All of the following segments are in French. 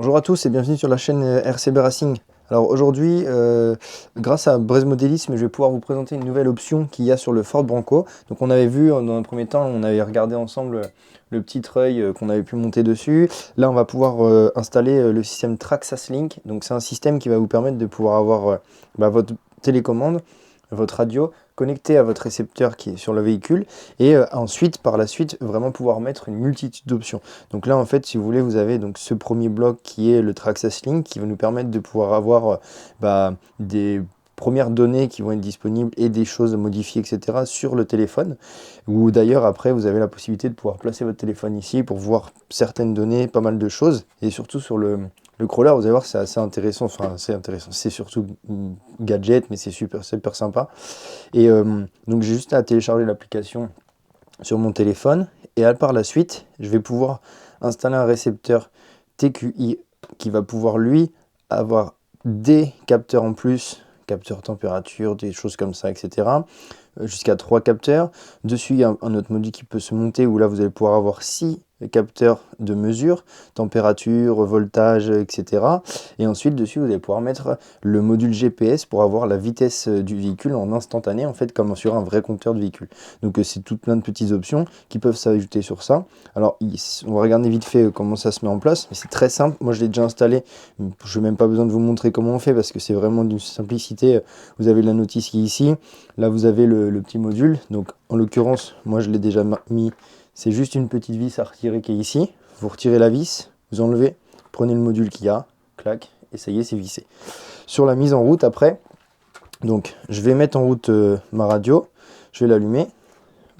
Bonjour à tous et bienvenue sur la chaîne RCB Racing. Alors aujourd'hui, grâce à Breeze Modélisme, je vais pouvoir vous présenter une nouvelle option qu'il y a sur le Ford Bronco. Donc on avait vu dans un premier temps, on avait regardé ensemble le petit treuil qu'on avait pu monter dessus. Là on va pouvoir installer le système Traxxas Link. Donc c'est un système qui va vous permettre de pouvoir avoir votre télécommande, votre radio connecté à votre récepteur qui est sur le véhicule et ensuite par la suite vraiment pouvoir mettre une multitude d'options. Donc là en fait si vous voulez vous avez donc ce premier bloc qui est le Traxxas Link qui va nous permettre de pouvoir avoir des premières données qui vont être disponibles et des choses modifiées etc sur le téléphone, ou d'ailleurs après vous avez la possibilité de pouvoir placer votre téléphone ici pour voir certaines données, pas mal de choses, et surtout sur le crawler, vous allez voir, c'est assez intéressant, c'est surtout gadget, mais c'est super sympa. Et donc j'ai juste à télécharger l'application sur mon téléphone, et par la suite, je vais pouvoir installer un récepteur TQI qui va pouvoir lui avoir des capteurs en plus, capteurs température, des choses comme ça, etc. Jusqu'à 3 capteurs. Dessus, il y a un autre module qui peut se monter où là, vous allez pouvoir avoir 6 capteurs de mesure, température, voltage, etc. Et ensuite, dessus, vous allez pouvoir mettre le module GPS pour avoir la vitesse du véhicule en instantané, en fait, comme sur un vrai compteur de véhicule. Donc, c'est tout plein de petites options qui peuvent s'ajouter sur ça. Alors, on va regarder vite fait comment ça se met en place, mais c'est très simple. Moi, je l'ai déjà installé. Je n'ai même pas besoin de vous montrer comment on fait parce que c'est vraiment d'une simplicité. Vous avez la notice qui est ici. Là, vous avez le petit module. Donc, en l'occurrence, moi, je l'ai déjà mis. C'est juste une petite vis à retirer qui est ici. Vous retirez la vis, vous enlevez, prenez le module qu'il y a, clac, et ça y est, c'est vissé. Sur la mise en route, après, donc, je vais mettre en route ma radio. Je vais l'allumer.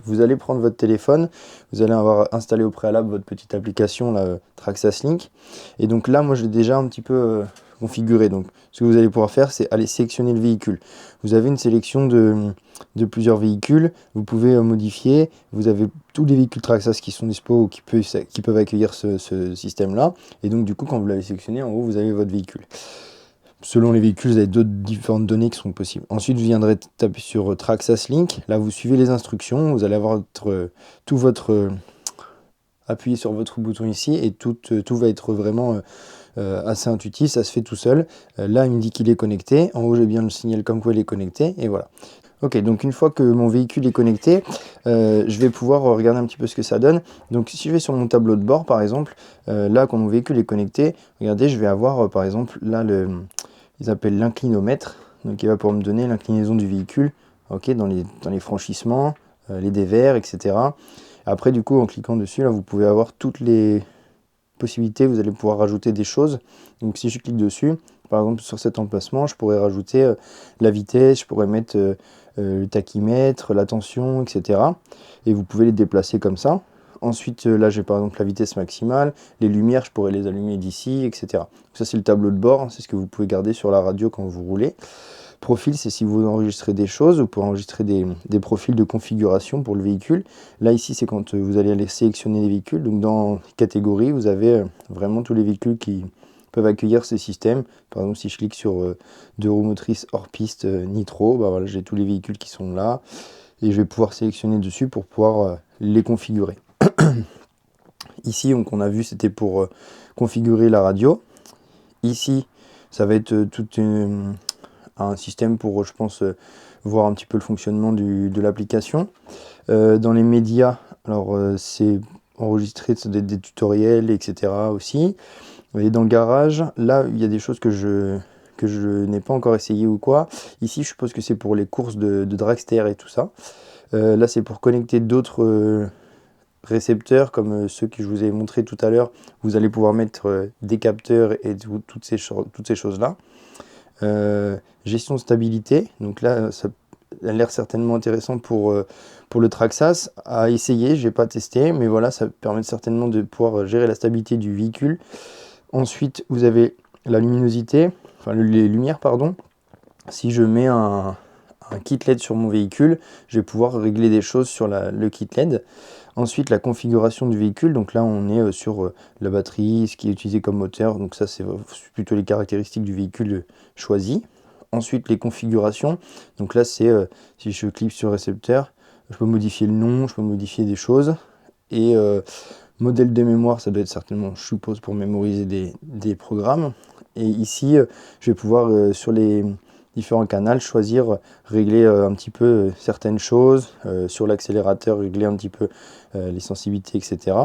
Vous allez prendre votre téléphone, vous allez avoir installé au préalable votre petite application, la Traxxas Link. Et donc là, moi, je l'ai déjà un petit peu configuré. Donc, ce que vous allez pouvoir faire, c'est aller sélectionner le véhicule. Vous avez une sélection de plusieurs véhicules. Vous pouvez modifier. Vous avez tous les véhicules Traxxas qui sont dispo ou qui peuvent accueillir ce système-là. Et donc, du coup, quand vous l'avez sélectionné, en haut, vous avez votre véhicule. Selon les véhicules, vous avez d'autres différentes données qui sont possibles. Ensuite, vous viendrez taper sur Traxxas Link. Là, vous suivez les instructions. Vous allez avoir tout votre appuyé sur votre bouton ici et tout va être vraiment assez intuitif. Ça se fait tout seul. Là, il me dit qu'il est connecté. En haut, j'ai bien le signal comme quoi il est connecté. Et voilà. Ok, donc une fois que mon véhicule est connecté, je vais pouvoir regarder un petit peu ce que ça donne. Donc si je vais sur mon tableau de bord, par exemple, là, quand mon véhicule est connecté, regardez, je vais avoir, par exemple, là, ils appellent l'inclinomètre. Donc il va pouvoir me donner l'inclinaison du véhicule, ok, dans les franchissements, les dévers, etc. Après, du coup, en cliquant dessus, là, vous pouvez avoir toutes les possibilités. Vous allez pouvoir rajouter des choses. Donc si je clique dessus, par exemple sur cet emplacement, je pourrais rajouter la vitesse, je pourrais mettre le tachymètre, la tension, etc. Et vous pouvez les déplacer comme ça. Ensuite, là j'ai par exemple la vitesse maximale, les lumières, je pourrais les allumer d'ici, etc. Donc, ça c'est le tableau de bord, c'est ce que vous pouvez garder sur la radio quand vous roulez. Profil, c'est si vous enregistrez des choses, vous pouvez enregistrer des profils de configuration pour le véhicule. Là, ici, c'est quand vous allez aller sélectionner les véhicules. Donc, dans catégorie, vous avez vraiment tous les véhicules qui peuvent accueillir ces systèmes. Par exemple, si je clique sur 2 roues motrices hors piste nitro, voilà, j'ai tous les véhicules qui sont là. Et je vais pouvoir sélectionner dessus pour pouvoir les configurer. Ici, donc, on a vu, c'était pour configurer la radio. Ici, ça va être un système pour, je pense, voir un petit peu le fonctionnement de l'application. Dans les médias, alors c'est enregistré des tutoriels, etc. aussi. Et dans le garage, là, il y a des choses que je n'ai pas encore essayé ou quoi. Ici, je suppose que c'est pour les courses de dragster et tout ça. Là, c'est pour connecter d'autres récepteurs comme ceux que je vous ai montré tout à l'heure. Vous allez pouvoir mettre des capteurs et toutes ces choses-là. Gestion de stabilité, donc là ça a l'air certainement intéressant pour le Traxxas à essayer. Je n'ai pas testé, mais voilà, ça permet certainement de pouvoir gérer la stabilité du véhicule. Ensuite, vous avez la luminosité, enfin les lumières, pardon. Si je mets un kit LED sur mon véhicule, je vais pouvoir régler des choses sur le kit LED. Ensuite, la configuration du véhicule, donc là on est sur la batterie, ce qui est utilisé comme moteur, donc ça c'est plutôt les caractéristiques du véhicule choisi. Ensuite, les configurations, donc là c'est si je clique sur récepteur, je peux modifier le nom, je peux modifier des choses. Et Modèle de mémoire, ça doit être certainement, je suppose, pour mémoriser des programmes. Et ici, je vais pouvoir, sur les différents canaux, choisir, régler un petit peu certaines choses. Sur l'accélérateur, régler un petit peu les sensibilités, etc.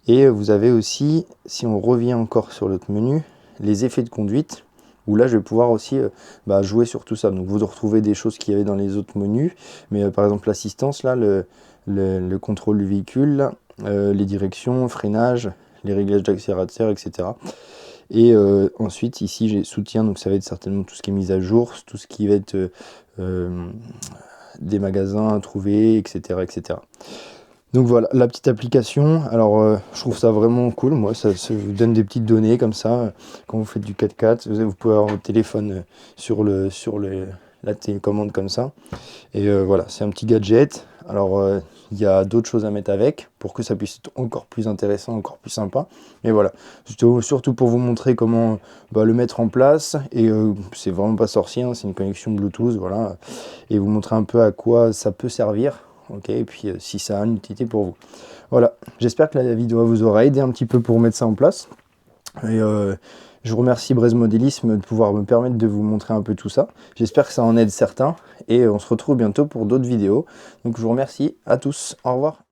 Et vous avez aussi, si on revient encore sur l'autre menu, les effets de conduite, où là je vais pouvoir aussi jouer sur tout ça. Donc vous retrouvez des choses qu'il y avait dans les autres menus, mais par exemple l'assistance, là, le contrôle du véhicule, là, les directions, freinage, les réglages d'accélérateur, etc. Et ensuite ici j'ai soutien, donc ça va être certainement tout ce qui est mis à jour, tout ce qui va être des magasins à trouver, etc. etc. Donc voilà, la petite application, alors je trouve ça vraiment cool, moi ça vous donne des petites données comme ça, quand vous faites du 4x4, vous pouvez avoir votre téléphone sur la télécommande comme ça, et voilà, c'est un petit gadget. Alors il y a d'autres choses à mettre avec, pour que ça puisse être encore plus intéressant, encore plus sympa, mais voilà, surtout pour vous montrer comment le mettre en place, et c'est vraiment pas sorcier, hein, c'est une connexion Bluetooth, voilà, et vous montrer un peu à quoi ça peut servir. Ok, et puis si ça a une utilité pour vous. Voilà, j'espère que la vidéo vous aura aidé un petit peu pour mettre ça en place. Et je vous remercie Breeze Modélisme de pouvoir me permettre de vous montrer un peu tout ça. J'espère que ça en aide certains. Et on se retrouve bientôt pour d'autres vidéos. Donc je vous remercie à tous. Au revoir.